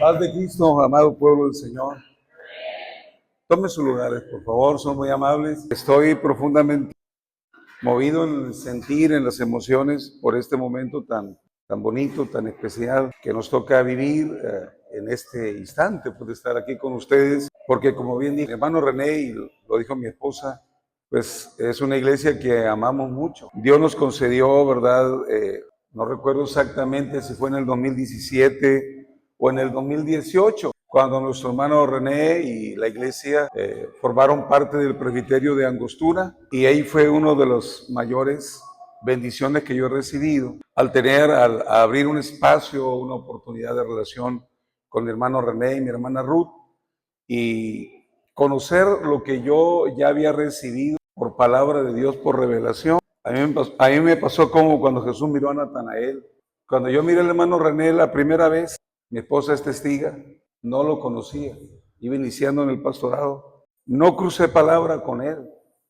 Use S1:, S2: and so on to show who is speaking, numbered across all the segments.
S1: Paz de Cristo, amado pueblo del Señor. Tomen sus lugares, por favor, son muy amables. Estoy profundamente movido en el sentir, en las emociones, por este momento tan bonito, tan especial, que nos toca vivir en este instante, pues, de estar aquí con ustedes, porque como bien dijo mi hermano René, y lo dijo mi esposa, pues es una iglesia que amamos mucho. Dios nos concedió, ¿verdad? No recuerdo exactamente si fue en el 2017 o en el 2018, cuando nuestro hermano René y la iglesia formaron parte del presbiterio de Angostura, y ahí fue uno de los mayores bendiciones que yo he recibido, al abrir un espacio, una oportunidad de relación con mi hermano René y mi hermana Ruth, y conocer lo que yo ya había recibido por palabra de Dios, por revelación. A mí me pasó como cuando Jesús miró a Natanael. Cuando yo miré al hermano René la primera vez, mi esposa es testiga, no lo conocía, iba iniciando en el pastorado. No crucé palabra con él,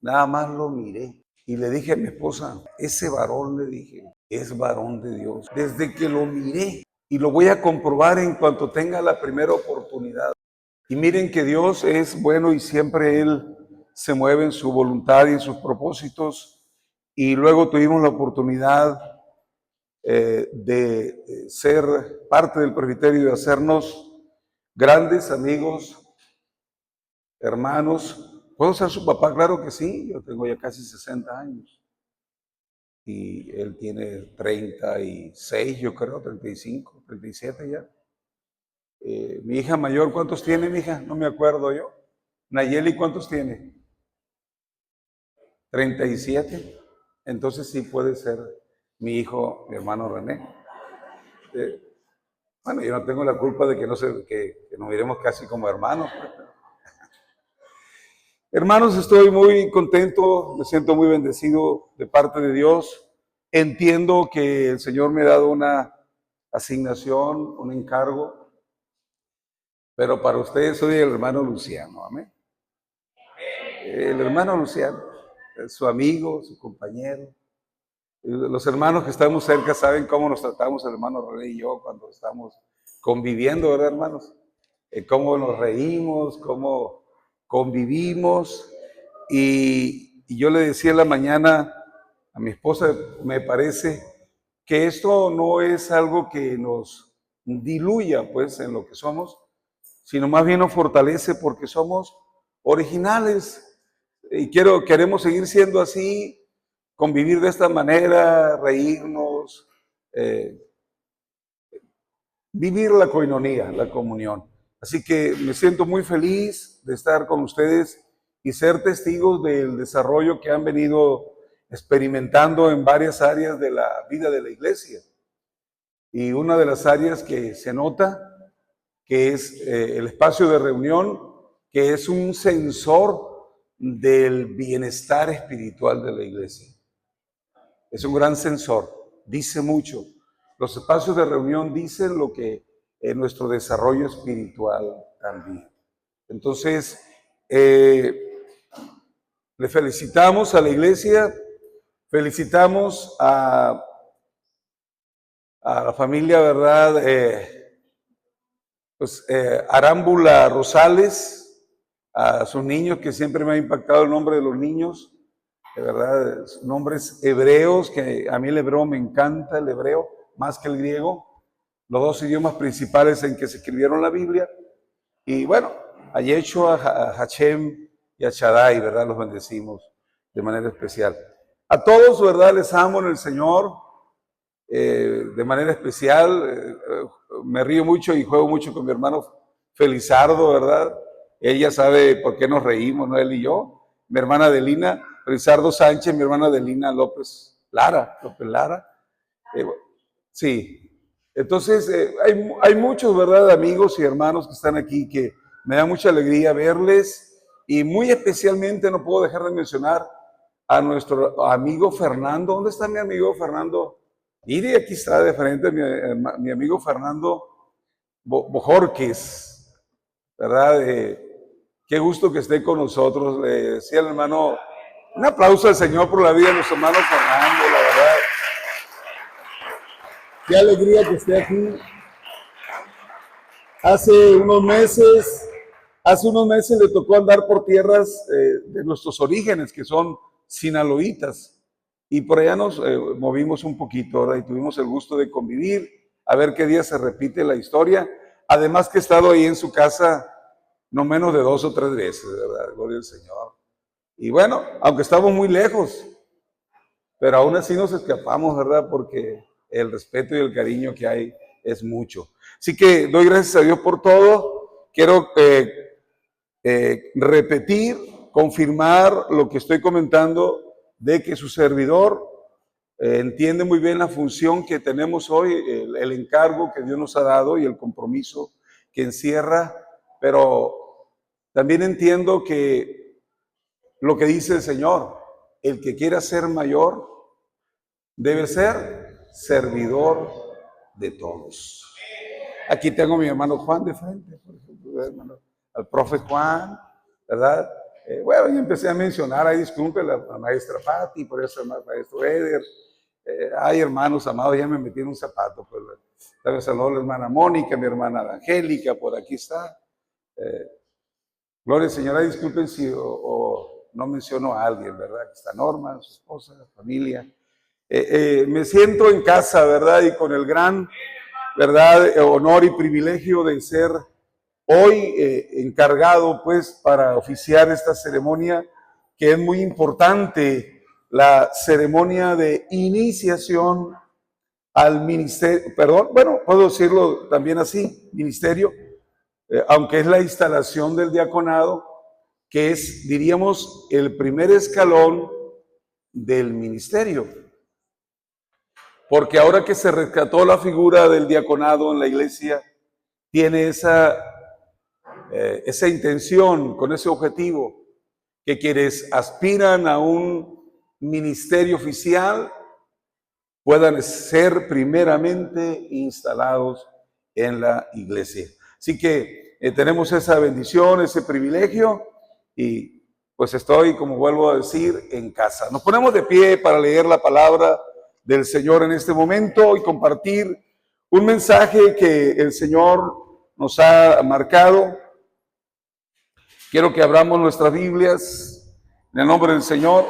S1: nada más lo miré. Y le dije a mi esposa, ese varón, le dije, es varón de Dios. Desde que lo miré, y lo voy a comprobar en cuanto tenga la primera oportunidad. Y miren que Dios es bueno y siempre Él se mueve en su voluntad y en sus propósitos. Y luego tuvimos la oportunidad de ser parte del presbiterio y de hacernos grandes amigos, hermanos. ¿Puedo ser su papá? Claro que sí, yo tengo ya casi 60 años. Y él tiene 36, yo creo, 35, 37 ya. Mi hija mayor, ¿cuántos tiene mi hija? No me acuerdo yo. Nayeli, ¿cuántos tiene? 37. Entonces sí puede ser mi hijo, mi hermano René. Bueno, yo no tengo la culpa de que nos miremos casi como hermanos. Hermanos, estoy muy contento, me siento muy bendecido de parte de Dios. Entiendo que el Señor me ha dado una asignación, un encargo, pero para ustedes soy el hermano Luciano, amén. El hermano Luciano, su amigo, su compañero. Los hermanos que estamos cerca saben cómo nos tratamos el hermano René y yo cuando estamos conviviendo, ¿verdad, hermanos? Cómo nos reímos, cómo convivimos. Y yo le decía en la mañana a mi esposa, me parece que esto no es algo que nos diluya, pues, en lo que somos, sino más bien nos fortalece porque somos originales y queremos seguir siendo así, convivir de esta manera, reírnos, vivir la coinonía, la comunión. Así que me siento muy feliz de estar con ustedes y ser testigos del desarrollo que han venido experimentando en varias áreas de la vida de la iglesia. Y una de las áreas que se nota, que es el espacio de reunión, que es un sensor del bienestar espiritual de la iglesia. Es un gran sensor, dice mucho. Los espacios de reunión dicen lo que es nuestro desarrollo espiritual también. Entonces, le felicitamos a la iglesia, felicitamos a la familia, ¿verdad? Arámbula Rosales, a sus niños, que siempre me ha impactado el nombre de los niños, de verdad, nombres hebreos, que a mí el hebreo me encanta, el hebreo, más que el griego, los dos idiomas principales en que se escribieron la Biblia. Y bueno, a Yeshua, a Hashem y a Shaddai, ¿verdad? Los bendecimos de manera especial. A todos, ¿verdad? Les amo en el Señor, de manera especial. Me río mucho y juego mucho con mi hermano Felizardo, ¿verdad? Ella sabe por qué nos reímos, ¿no? Él y yo. Mi hermana Adelina, Felizardo Sánchez, mi hermana Adelina López Lara. Sí. Entonces, hay muchos, ¿verdad? Amigos y hermanos que están aquí que me da mucha alegría verles, y muy especialmente no puedo dejar de mencionar a nuestro amigo Fernando. ¿Dónde está mi amigo Fernando? Mire, aquí está de frente mi amigo Fernando Bojorquez, ¿verdad? Qué gusto que esté con nosotros. Le decía al hermano, un aplauso al Señor por la vida de nuestro hermano Fernando, la verdad. Qué alegría que esté aquí. Hace unos meses, le tocó andar por tierras de nuestros orígenes, que son sinaloitas. Y por allá nos movimos un poquito, ¿verdad? Y tuvimos el gusto de convivir, a ver qué día se repite la historia. Además que he estado ahí en su casa no menos de 2 o 3 veces, ¿verdad? Gloria al Señor. Y bueno, aunque estamos muy lejos, pero aún así nos escapamos, ¿verdad? Porque el respeto y el cariño que hay es mucho. Así que doy gracias a Dios por todo. Quiero repetir, confirmar lo que estoy comentando, de que su servidor entiende muy bien la función que tenemos hoy, el encargo que Dios nos ha dado y el compromiso que encierra, pero también entiendo que lo que dice el Señor, el que quiera ser mayor debe ser servidor de todos. Aquí tengo a mi hermano Juan de frente, por ejemplo, hermano, al profe Juan, ¿verdad? Bueno, y empecé a mencionar, ahí disculpe, la maestra Patti, por eso el maestro Eder. Ay, hermanos amados, ya me metí en un zapato. Pues, tal saludo a la hermana Mónica, mi hermana Angélica, por aquí está. Gloria al Señor, disculpen si o no menciono a alguien, ¿verdad? Que está Norma, su esposa, familia. Me siento en casa, ¿verdad? Y con el gran, ¿verdad? Honor y privilegio de ser hoy encargado, pues, para oficiar esta ceremonia, que es muy importante, la ceremonia de iniciación al ministerio, perdón, bueno, puedo decirlo también así, ministerio, aunque es la instalación del diaconado, que es, diríamos, el primer escalón del ministerio. Porque ahora que se rescató la figura del diaconado en la iglesia, tiene esa intención, con ese objetivo, que quienes aspiran a un ministerio oficial puedan ser primeramente instalados en la iglesia. Así que tenemos esa bendición, ese privilegio, y pues estoy, como vuelvo a decir, en casa. Nos ponemos de pie para leer la palabra del Señor en este momento y compartir un mensaje que el Señor nos ha marcado. Quiero que abramos nuestras Biblias en el nombre del Señor.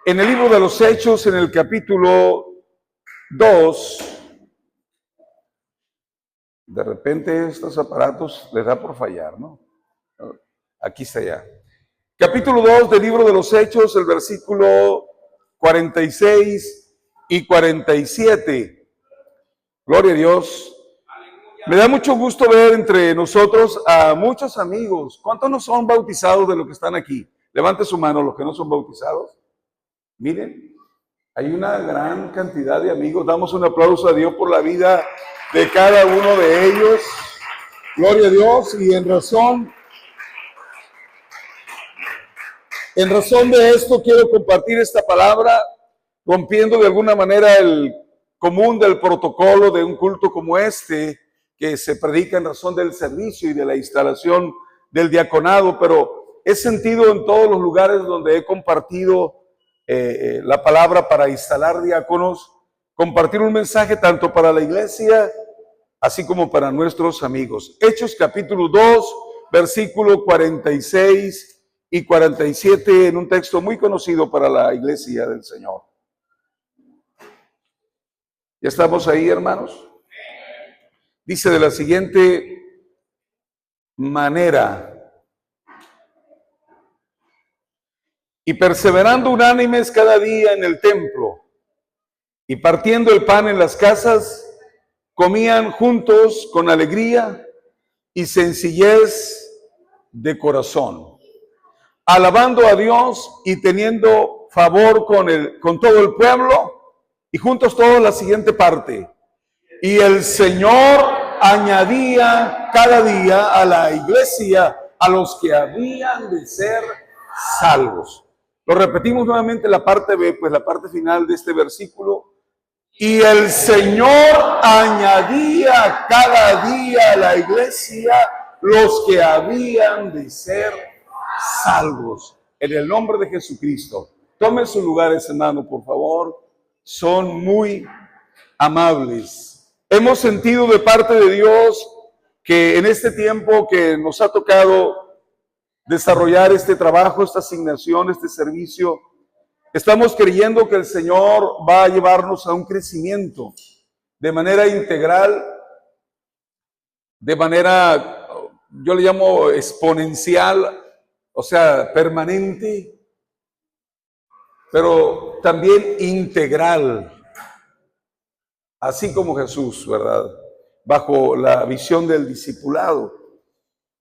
S1: En el libro de los Hechos, en el capítulo 2, de repente estos aparatos les da por fallar, ¿no? Aquí está ya. Capítulo 2 del libro de los Hechos, el versículo 46 y 47. Gloria a Dios. Me da mucho gusto ver entre nosotros a muchos amigos. ¿Cuántos no son bautizados de los que están aquí? Levante su mano los que no son bautizados. Miren, hay una gran cantidad de amigos. Damos un aplauso a Dios por la vida de cada uno de ellos. Gloria a Dios. Y en razón de esto quiero compartir esta palabra, rompiendo de alguna manera el común del protocolo de un culto como este, que se predica en razón del servicio y de la instalación del diaconado, pero he sentido en todos los lugares donde he compartido la palabra para instalar diáconos, compartir un mensaje tanto para la iglesia, así como para nuestros amigos. Hechos capítulo 2, versículo 46 y 47, en un texto muy conocido para la iglesia del Señor. ¿Ya estamos ahí, hermanos? Dice de la siguiente manera: y perseverando unánimes cada día en el templo, y partiendo el pan en las casas, comían juntos con alegría y sencillez de corazón, alabando a Dios y teniendo favor con todo el pueblo. Y juntos todos la siguiente parte: y el Señor añadía cada día a la iglesia a los que habían de ser salvos. Lo repetimos nuevamente, la parte B, pues la parte final de este versículo. Y el Señor añadía cada día a la iglesia los que habían de ser salvos. En el nombre de Jesucristo. Tome sus lugares, hermano, por favor. Son muy amables. Hemos sentido de parte de Dios que en este tiempo que nos ha tocado desarrollar este trabajo, esta asignación, este servicio, estamos creyendo que el Señor va a llevarnos a un crecimiento de manera integral, de manera, yo le llamo exponencial, o sea, permanente, pero también integral, así como Jesús, ¿verdad? Bajo la visión del discipulado.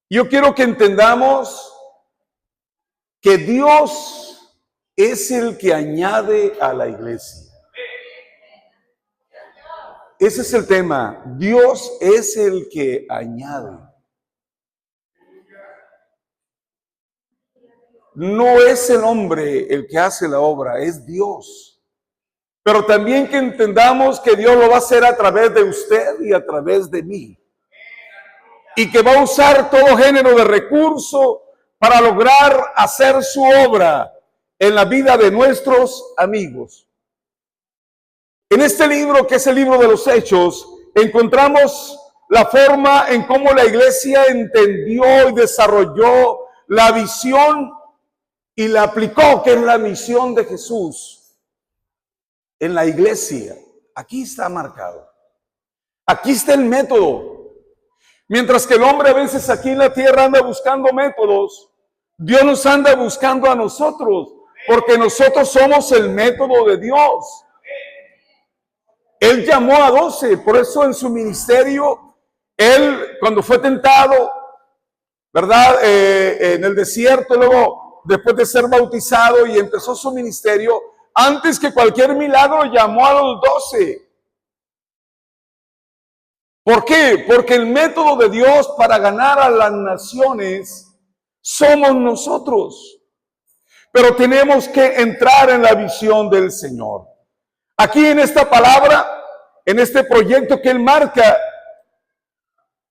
S1: Yo quiero que entendamos que Dios es el que añade a la iglesia. Ese es el tema. Dios es el que añade. No es el hombre el que hace la obra, es Dios. Pero también que entendamos que Dios lo va a hacer a través de usted y a través de mí. Y que va a usar todo género de recurso para lograr hacer su obra en la vida de nuestros amigos. En este libro, que es el libro de los Hechos, encontramos la forma en cómo la iglesia entendió y desarrolló la visión y la aplicó, que es la misión de Jesús en la iglesia. Aquí está marcado. Aquí está el método. Mientras que el hombre a veces aquí en la tierra anda buscando métodos, Dios nos anda buscando a nosotros, porque nosotros somos el método de Dios. Él llamó a 12, por eso en su ministerio, él cuando fue tentado, ¿verdad? En el desierto, luego después de ser bautizado y empezó su ministerio, antes que cualquier milagro llamó a los 12. ¿Por qué? Porque el método de Dios para ganar a las naciones somos nosotros. Pero tenemos que entrar en la visión del Señor. Aquí en esta palabra, en este proyecto que Él marca,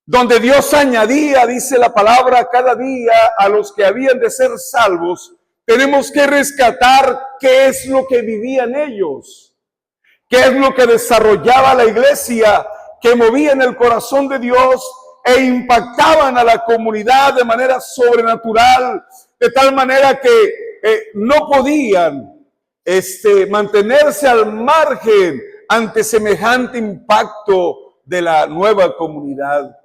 S1: donde Dios añadía, dice la palabra, cada día a los que habían de ser salvos, tenemos que rescatar qué es lo que vivían ellos, qué es lo que desarrollaba la iglesia, que movía en el corazón de Dios e impactaban a la comunidad de manera sobrenatural, de tal manera que no podían mantenerse al margen ante semejante impacto de la nueva comunidad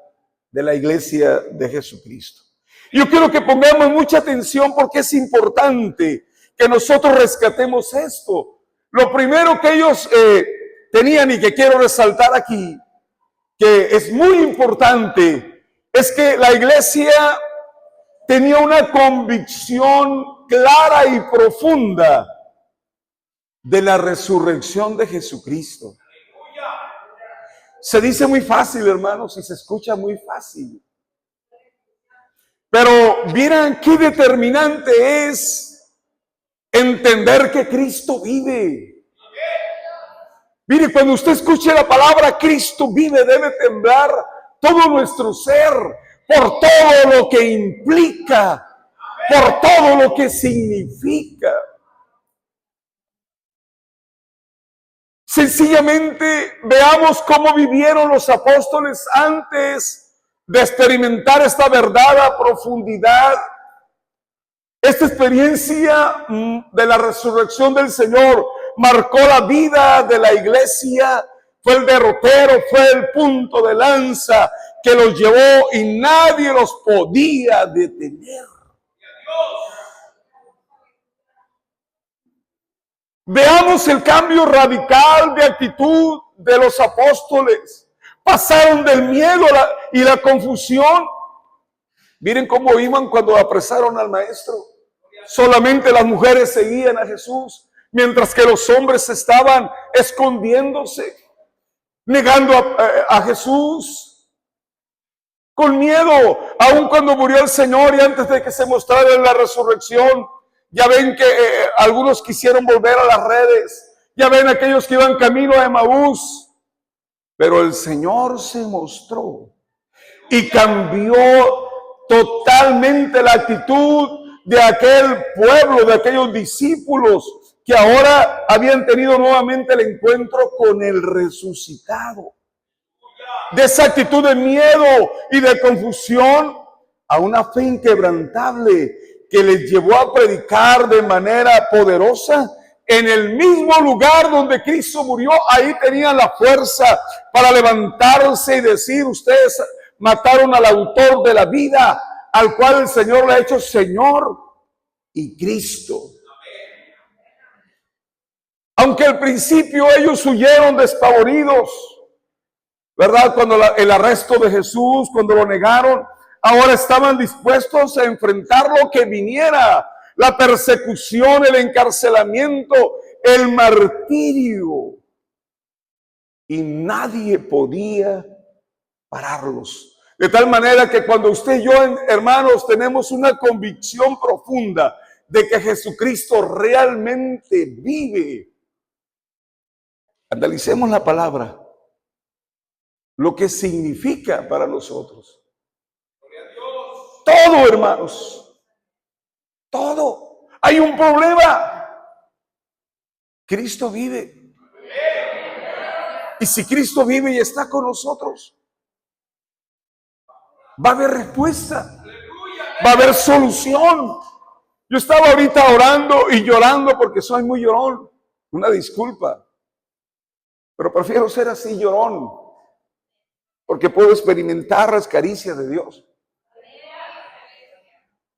S1: de la iglesia de Jesucristo. Yo quiero que pongamos mucha atención porque es importante que nosotros rescatemos esto. Lo primero que ellos tenían y que quiero resaltar aquí, que es muy importante, es que la iglesia tenía una convicción clara y profunda de la resurrección de Jesucristo. Se dice muy fácil, hermanos, y se escucha muy fácil. Pero miren qué determinante es entender que Cristo vive. Mire, cuando usted escuche la palabra Cristo vive, debe temblar todo nuestro ser por todo lo que implica, por todo lo que significa. Sencillamente veamos cómo vivieron los apóstoles antes de experimentar esta verdad a profundidad. Esta experiencia de la resurrección del Señor marcó la vida de la iglesia, fue el derrotero, fue el punto de lanza que los llevó y nadie los podía detener. Veamos el cambio radical de actitud de los apóstoles. Pasaron del miedo y la confusión. Miren cómo iban cuando apresaron al maestro. Solamente las mujeres seguían a Jesús, mientras que los hombres estaban escondiéndose, negando a Jesús. Con miedo, aun cuando murió el Señor y antes de que se mostrara en la resurrección. Ya ven que algunos quisieron volver a las redes. Ya ven aquellos que iban camino a Emaús. Pero el Señor se mostró y cambió totalmente la actitud de aquel pueblo, de aquellos discípulos que ahora habían tenido nuevamente el encuentro con el resucitado. De esa actitud de miedo y de confusión a una fe inquebrantable que les llevó a predicar de manera poderosa en el mismo lugar donde Cristo murió. Ahí tenían la fuerza para levantarse y decir: ustedes mataron al autor de la vida, al cual el Señor le ha hecho Señor y Cristo. Aunque al principio ellos huyeron despavoridos, ¿verdad? Cuando el arresto de Jesús, cuando lo negaron, ahora estaban dispuestos a enfrentar lo que viniera: la persecución, el encarcelamiento, el martirio. Y nadie podía pararlos. De tal manera que cuando usted y yo, hermanos, tenemos una convicción profunda de que Jesucristo realmente vive, analicemos la palabra, lo que significa para nosotros. Todo, hermanos, todo. Hay un problema. Cristo vive. Y si Cristo vive y está con nosotros, va a haber respuesta, va a haber solución. Yo estaba ahorita orando y llorando porque soy muy llorón. Una disculpa. Pero prefiero ser así, llorón, porque puedo experimentar las caricias de Dios.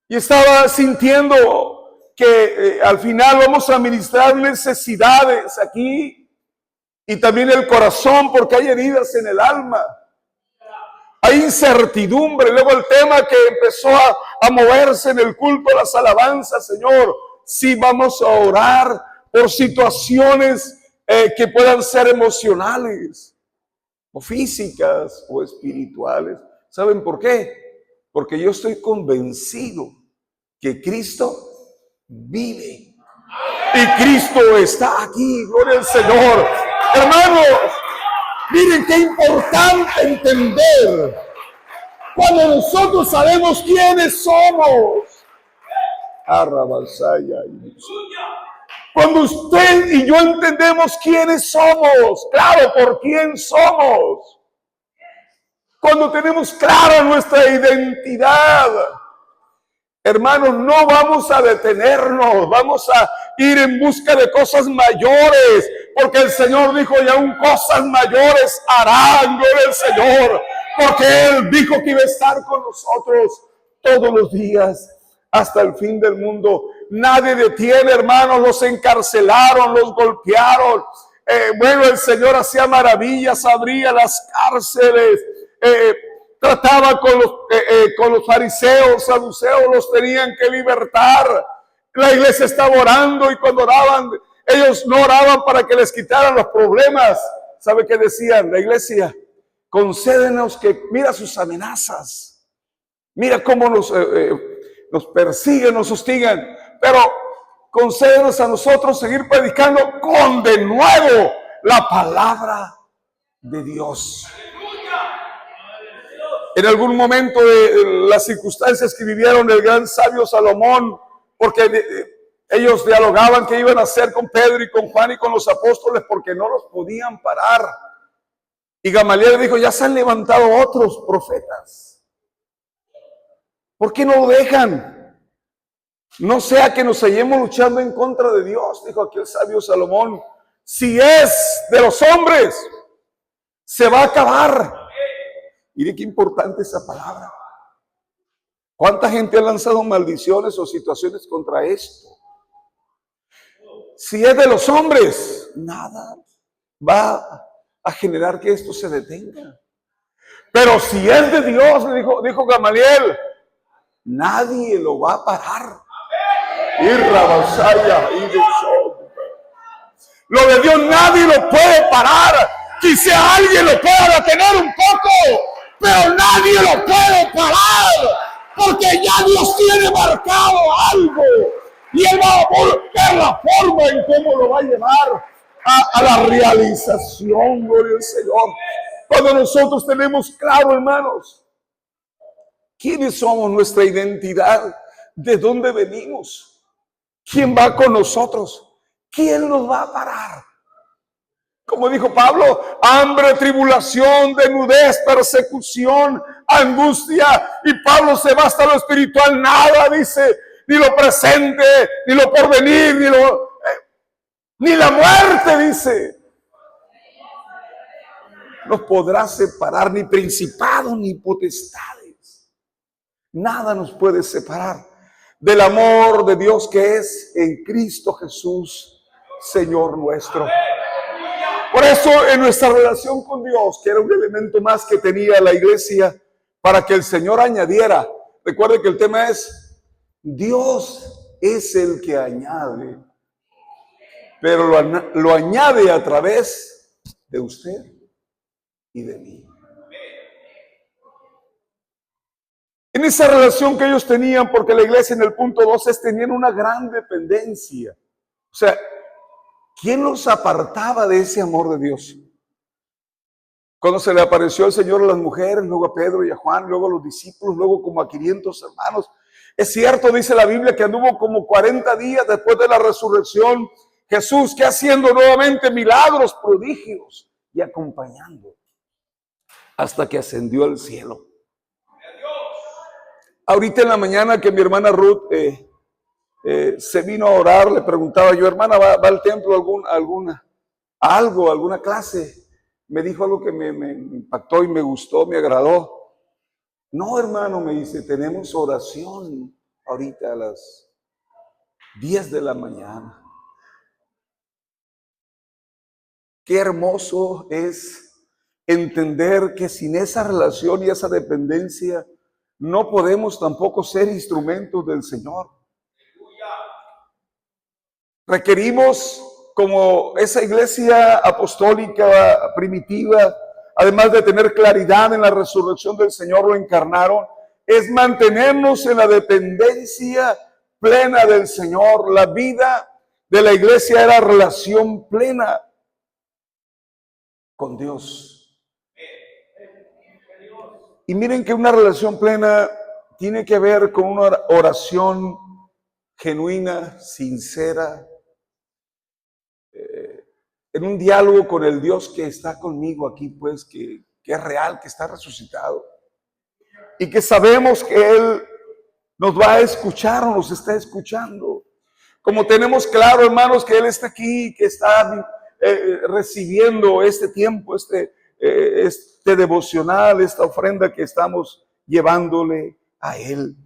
S1: Y estaba sintiendo que al final vamos a ministrar necesidades aquí y también el corazón, porque hay heridas en el alma. Hay incertidumbre. Luego el tema que empezó a moverse en el culto, las alabanzas: Señor, sí, vamos a orar por situaciones que puedan ser emocionales, o físicas, o espirituales. ¿Saben por qué? Porque yo estoy convencido que Cristo vive. Y Cristo está aquí. Gloria al Señor. Hermanos, miren qué importante entender cuando nosotros sabemos quiénes somos. Cuando usted y yo entendemos quiénes somos, claro, por quién somos. Cuando tenemos clara nuestra identidad, hermanos, no vamos a detenernos, vamos a ir en busca de cosas mayores, porque el Señor dijo: y aún cosas mayores harán, gloria al Señor, porque Él dijo que iba a estar con nosotros todos los días hasta el fin del mundo. Nadie detiene, hermanos. Los encarcelaron, los golpearon. Bueno, el Señor hacía maravillas, abría las cárceles, trataba con los fariseos, saduceos, los tenían que libertar. La iglesia estaba orando, y cuando oraban, ellos no oraban para que les quitaran los problemas. ¿Sabe qué decían? La iglesia: concédenos que, mira sus amenazas, mira cómo nos persiguen, nos hostigan, pero concédenos a nosotros seguir predicando con de nuevo la palabra de Dios. En algún momento de las circunstancias que vivieron el gran sabio Salomón, porque ellos dialogaban qué iban a hacer con Pedro y con Juan y con los apóstoles, porque no los podían parar. Y Gamaliel dijo: ya se han levantado otros profetas, ¿por qué no lo dejan? No sea que nos hallemos luchando en contra de Dios, dijo aquel sabio Salomón. Si es de los hombres, se va a acabar. Mire qué importante esa palabra. ¿Cuánta gente ha lanzado maldiciones o situaciones contra esto? Si es de los hombres, nada va a generar que esto se detenga. Pero si es de Dios, dijo Gamaliel, nadie lo va a parar. Lo de Dios nadie lo puede parar. Quizá alguien lo pueda detener un poco, pero nadie lo puede parar, porque ya Dios tiene marcado algo y Él va a volver la forma en cómo lo va a llevar a la realización. Gloria al Señor. Cuando nosotros tenemos claro, hermanos, quiénes somos, nuestra identidad, de dónde venimos, quién va con nosotros, ¿quién nos va a parar? Como dijo Pablo, hambre, tribulación, desnudez, persecución, angustia. Y Pablo se va hasta lo espiritual, nada dice, ni lo presente, ni lo porvenir, ni la muerte, dice. Nos podrá separar ni principado ni potestades. Nada nos puede separar del amor de Dios que es en Cristo Jesús, Señor nuestro. Por eso en nuestra relación con Dios, que era un elemento más que tenía la iglesia, para que el Señor añadiera. Recuerde que el tema es, Dios es el que añade, pero lo añade a través de usted y de mí. En esa relación que ellos tenían, porque la iglesia en el punto 2 tenían una gran dependencia. O sea, ¿quién los apartaba de ese amor de Dios? Cuando se le apareció el Señor a las mujeres, luego a Pedro y a Juan, luego a los discípulos, luego como a 500 hermanos. Es cierto, dice la Biblia, que anduvo como 40 días después de la resurrección Jesús, que haciendo nuevamente milagros, prodigios y acompañando hasta que ascendió al cielo. Ahorita en la mañana que mi hermana Ruth se vino a orar, le preguntaba yo, hermana, ¿va al templo alguna clase? Me dijo algo que me impactó y me gustó, me agradó. No, hermano, me dice, tenemos oración ahorita a las 10 de la mañana. Qué hermoso es entender que sin esa relación y esa dependencia no podemos tampoco ser instrumentos del Señor. Requerimos, como esa iglesia apostólica primitiva, además de tener claridad en la resurrección del Señor, lo encarnaron, es mantenernos en la dependencia plena del Señor. La vida de la iglesia era relación plena con Dios. Y miren que una relación plena tiene que ver con una oración genuina, sincera, en un diálogo con el Dios que está conmigo aquí, pues, que es real, que está resucitado. Y que sabemos que Él nos va a escuchar o nos está escuchando. Como tenemos claro, hermanos, que Él está aquí, que está recibiendo este tiempo, este devocional, esta ofrenda que estamos llevándole a Él.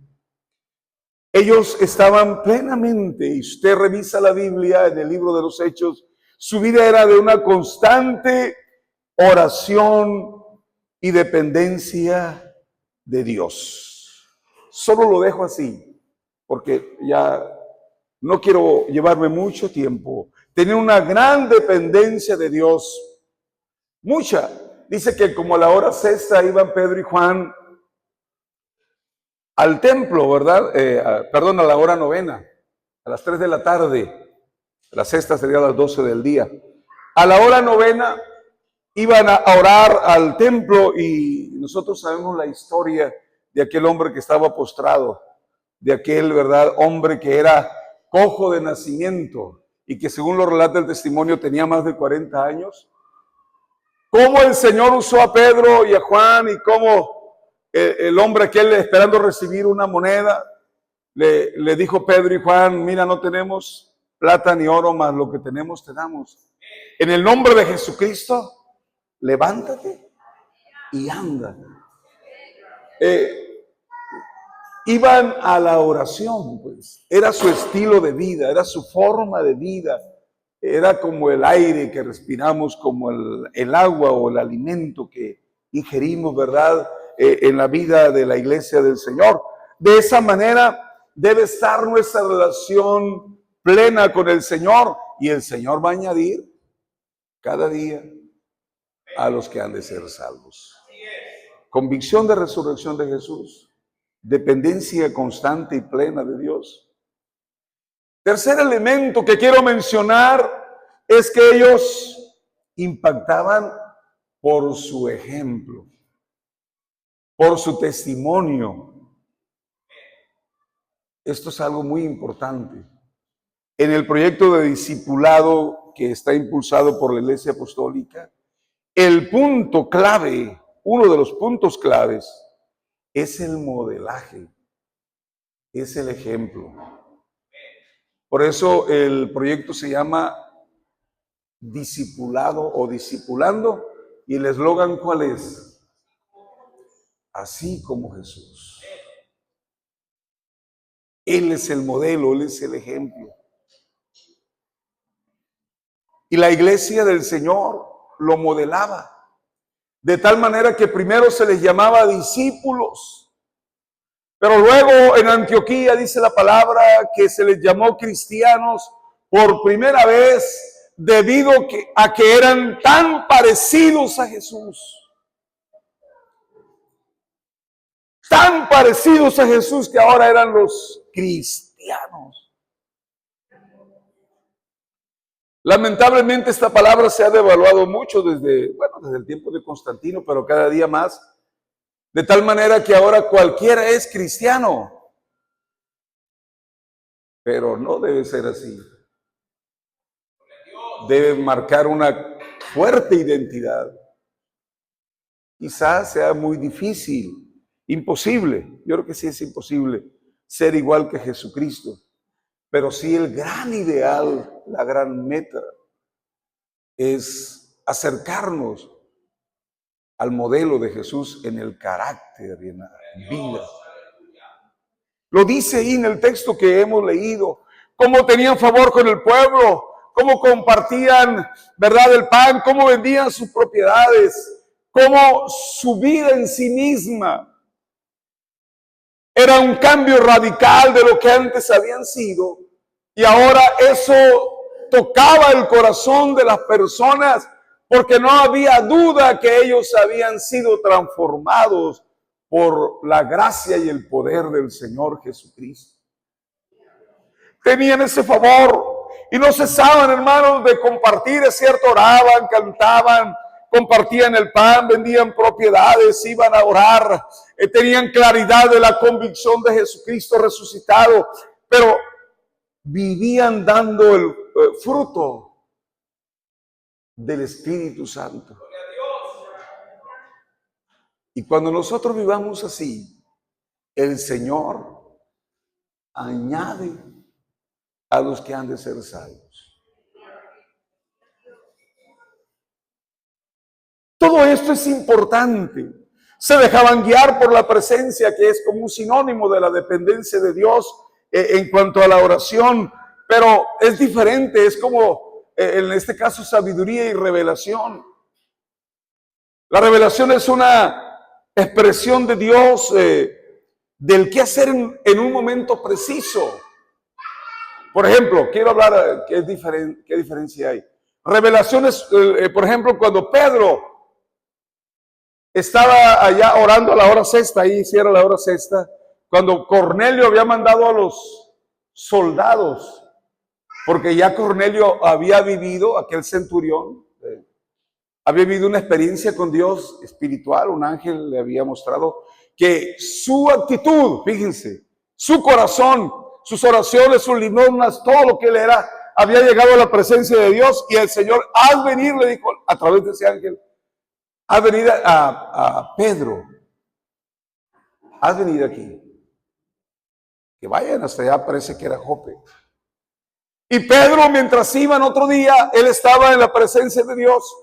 S1: Ellos estaban plenamente, y usted revisa la Biblia en el libro de los Hechos, su vida era de una constante oración y dependencia de Dios. Solo lo dejo así, porque ya no quiero llevarme mucho tiempo. Tenía una gran dependencia de Dios, mucha. Dice que como a la hora sexta iban Pedro y Juan al templo, ¿verdad? A la hora novena, a las 3 de la tarde. La sexta sería a las 12 del día. A la hora novena iban a orar al templo y nosotros sabemos la historia de aquel hombre que estaba postrado, de aquel, ¿verdad?, hombre que era cojo de nacimiento y que según lo relata el testimonio tenía más de 40 años. Cómo el Señor usó a Pedro y a Juan y cómo el hombre aquel esperando recibir una moneda, le dijo Pedro y Juan, mira, no tenemos plata ni oro, más lo que tenemos te damos. En el nombre de Jesucristo, levántate y anda. Iban a la oración, pues. Era su estilo de vida, era su forma de vida. Era como el aire que respiramos, como el agua o el alimento que ingerimos, ¿verdad? En la vida de la iglesia del Señor. De esa manera debe estar nuestra relación plena con el Señor, y el Señor va a añadir cada día a los que han de ser salvos. Convicción de resurrección de Jesús, dependencia constante y plena de Dios. Tercer elemento que quiero mencionar es que ellos impactaban por su ejemplo, por su testimonio. Esto es algo muy importante. En el proyecto de discipulado que está impulsado por la Iglesia Apostólica, el punto clave, uno de los puntos claves, es el modelaje, es el ejemplo. Por eso el proyecto se llama Discipulado o Discipulando, y el eslogan, ¿cuál es? Así como Jesús. Él es el modelo, Él es el ejemplo. Y la iglesia del Señor lo modelaba, de tal manera que primero se les llamaba discípulos, pero luego en Antioquía dice la palabra que se les llamó cristianos por primera vez debido a que eran tan parecidos a Jesús. Tan parecidos a Jesús que ahora eran los cristianos. Lamentablemente esta palabra se ha devaluado mucho desde el tiempo de Constantino, pero cada día más, de tal manera que ahora cualquiera es cristiano. Pero no debe ser así. Debe marcar una fuerte identidad. Quizás sea muy difícil, imposible, yo creo que sí es imposible ser igual que Jesucristo, pero sí el gran ideal, la gran meta es acercarnos al modelo de Jesús en el carácter y en la vida. Lo dice ahí en el texto que hemos leído, cómo tenían favor con el pueblo, cómo compartían, ¿verdad?, el pan, cómo vendían sus propiedades, cómo su vida en sí misma era un cambio radical de lo que antes habían sido, y ahora eso tocaba el corazón de las personas, porque no había duda que ellos habían sido transformados por la gracia y el poder del Señor Jesucristo. Tenían ese favor y no cesaban, hermanos, de compartir, es cierto, oraban, cantaban, compartían el pan, vendían propiedades, iban a orar, tenían claridad de la convicción de Jesucristo resucitado, pero vivían dando el fruto del Espíritu Santo. Y cuando nosotros vivamos así, el Señor añade a los que han de ser salvos. Todo esto es importante. Se dejaban guiar por la presencia, que es como un sinónimo de la dependencia de Dios en cuanto a la oración, pero es diferente, es como en este caso sabiduría y revelación. La revelación es una expresión de Dios del qué hacer en un momento preciso. Por ejemplo, quiero hablar, ¿qué diferencia hay? Revelaciones, por ejemplo, cuando Pedro estaba allá orando a la hora sexta, ahí sí era la hora sexta, cuando Cornelio había mandado a los soldados, porque ya Cornelio había vivido, aquel centurión, había vivido una experiencia con Dios espiritual, un ángel le había mostrado que su actitud, fíjense, su corazón, sus oraciones, sus limosnas, todo lo que él era, había llegado a la presencia de Dios, y el Señor, al venir, le dijo a través de ese ángel, haz venir a Pedro, haz venir aquí, que vayan hasta allá, parece que era Jope. Y Pedro, mientras iban otro día, él estaba en la presencia de Dios,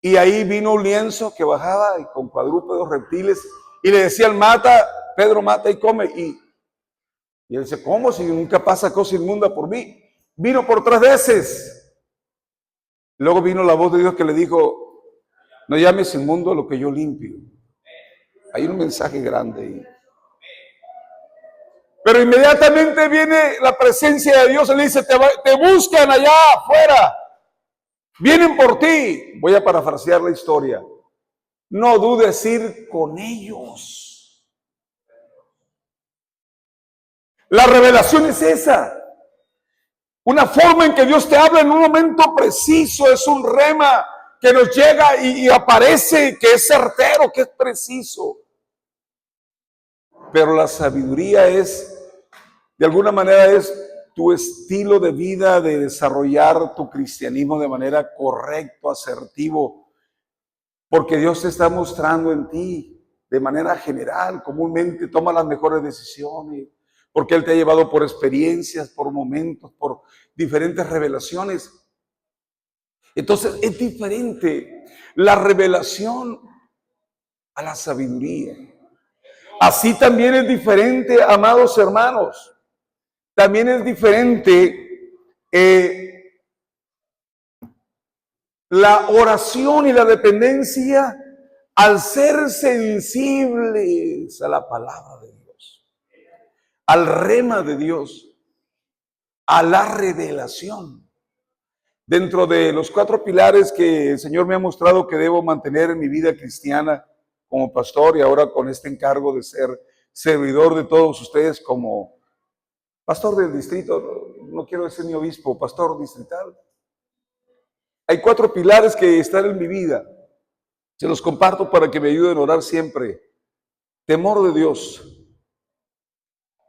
S1: y ahí vino un lienzo que bajaba y con cuadrúpedos, reptiles, y le decían, mata, Pedro, mata y come. Y él dice, ¿cómo? Si nunca pasa cosa inmunda por mí. Vino por 3 veces. Luego vino la voz de Dios que le dijo, no llames inmundo a lo que yo limpio. Hay un mensaje grande ahí. Pero inmediatamente viene la presencia de Dios y le dice, te buscan allá afuera. Vienen por ti. Voy a parafrasear la historia. No dudes ir con ellos. La revelación es esa. Una forma en que Dios te habla en un momento preciso. Es un rema que nos llega y aparece, que es certero, que es preciso. Pero la sabiduría es, de alguna manera es tu estilo de vida, de desarrollar tu cristianismo de manera correcta, asertivo, porque Dios te está mostrando en ti de manera general, comúnmente toma las mejores decisiones, porque Él te ha llevado por experiencias, por momentos, por diferentes revelaciones. Entonces es diferente la revelación a la sabiduría. Así también es diferente, amados hermanos, también es diferente la oración y la dependencia al ser sensibles a la palabra de Dios, al rema de Dios, a la revelación. Dentro de los 4 pilares que el Señor me ha mostrado que debo mantener en mi vida cristiana como pastor y ahora con este encargo de ser servidor de todos ustedes como pastor del distrito, no quiero decir ni obispo, pastor distrital. Hay 4 pilares que están en mi vida. Se los comparto para que me ayuden a orar siempre. Temor de Dios,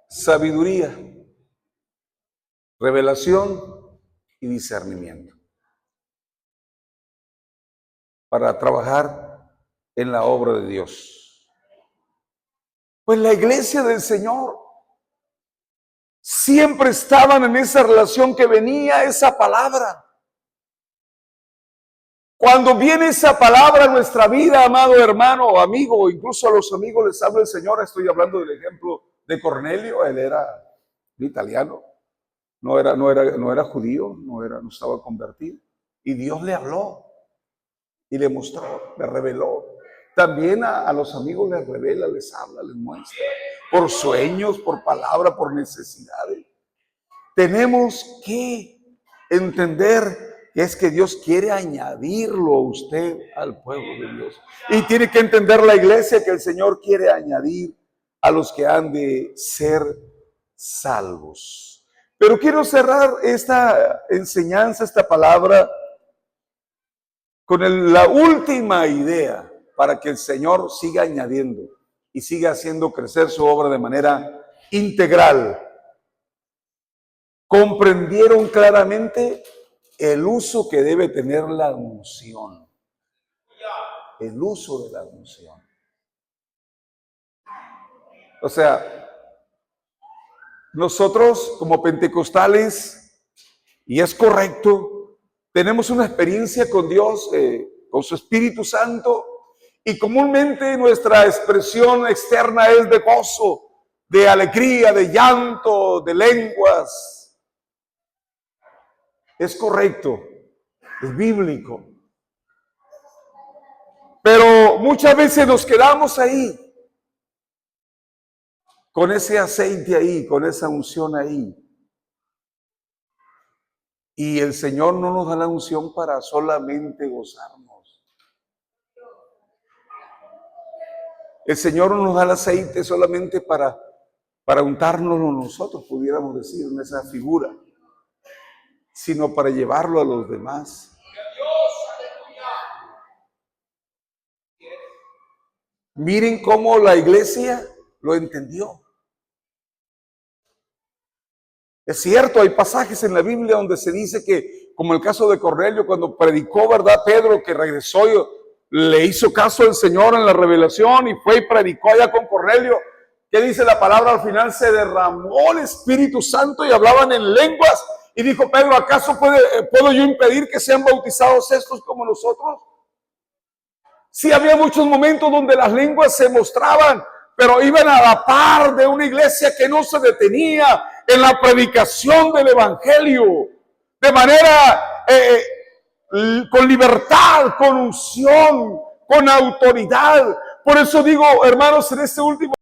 S1: sabiduría, revelación y discernimiento. Para trabajar en la obra de Dios. Pues la iglesia del Señor siempre estaban en esa relación que venía esa palabra. Cuando viene esa palabra a nuestra vida, amado hermano o amigo, incluso a los amigos les habla el Señor. Estoy hablando del ejemplo de Cornelio. Él era italiano, no era judío, no estaba convertido. Y Dios le habló y le mostró, le reveló. También a los amigos les revela, les habla, les muestra. Por sueños, por palabra, por necesidades. Tenemos que entender que es que Dios quiere añadirlo a usted al pueblo de Dios. Y tiene que entender la iglesia que el Señor quiere añadir a los que han de ser salvos. Pero quiero cerrar esta enseñanza, esta palabra, con la última idea para que el Señor siga añadiendo y siga haciendo crecer su obra de manera integral. Comprendieron claramente el uso que debe tener la unción. El uso de la unción. O sea, nosotros como pentecostales, y es correcto, tenemos una experiencia con Dios, con su Espíritu Santo, y comúnmente nuestra expresión externa es de gozo, de alegría, de llanto, de lenguas. Es correcto, es bíblico. Pero muchas veces nos quedamos ahí, con ese aceite ahí, con esa unción ahí. Y el Señor no nos da la unción para solamente gozarnos. El Señor no nos da el aceite solamente para untárnoslo nosotros, pudiéramos decir, en esa figura, sino para llevarlo a los demás. Miren cómo la iglesia lo entendió. Es cierto, hay pasajes en la Biblia donde se dice que, como el caso de Cornelio, cuando predicó, ¿verdad? Pedro, que regresó y le hizo caso al Señor en la revelación y fue y predicó allá con Cornelio. ¿Qué dice la palabra? Al final se derramó el Espíritu Santo y hablaban en lenguas. Y dijo Pedro, ¿acaso puedo yo impedir que sean bautizados estos como nosotros? Sí, había muchos momentos donde las lenguas se mostraban, pero iban a la par de una iglesia que no se detenía en la predicación del evangelio, de manera con libertad, con unción, con autoridad. Por eso digo, hermanos, en este último